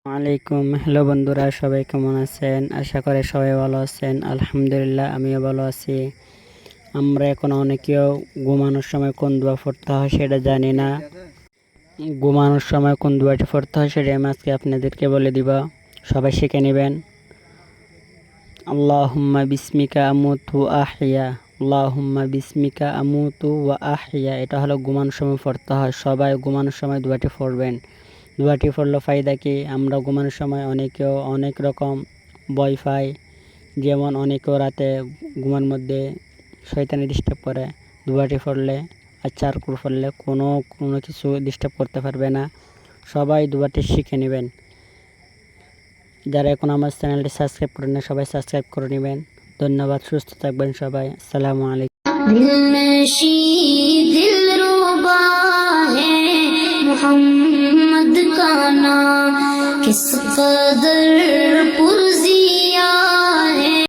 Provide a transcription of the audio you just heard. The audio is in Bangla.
আলাইকুম, হ্যালো বন্ধুরা, সবাই কেমন আছেন? আশা করি সবাই ভালো আছেন। আলহামদুলিল্লাহ, আমিও ভালো আছি। আমরা এখন অনেকেও ঘুমানোর সময় কোন দোয়া পড়তে হয় সেটা জানি না। ঘুমানোর সময় কোন দোয়াটি পড়তে হয় সেটা আমি আজকে আপনাদেরকে বলে দিব, সবাই শিখে নেবেন। আল্লাহুম্মা বিসমিকা আমুতু আহিয়া, আল্লাহুম্মা বিসমিকা আমুতু ওয়া আহিয়া। এটা হলো ঘুমানোর সময় পড়তে হয়। সবাই ঘুমানোর সময় দোয়াটি পড়বেন। দোয়াটি পড়লে ফায়দা কি? আমরা ঘুমানোর সময় অনেকেও অনেক রকম ভয় পাই। যেমন অনেকেও রাতে ঘুমার মধ্যে শয়তানি ডিস্টার্ব করে। দোয়াটি পড়লে আর চারকুল পড়লে কোনো কিছু ডিস্টার্ব করতে পারবে না। সবাই দোয়াটি শিখে নেবেন। যারা এখন আমার চ্যানেলটি সাবস্ক্রাইব করেন না, সবাই সাবস্ক্রাইব করে নেবেন। ধন্যবাদ। সুস্থ থাকবেন সবাই। আসসালামু আলাইকুম। दिलरुबा है मोहम्मद का नाम, किस कदर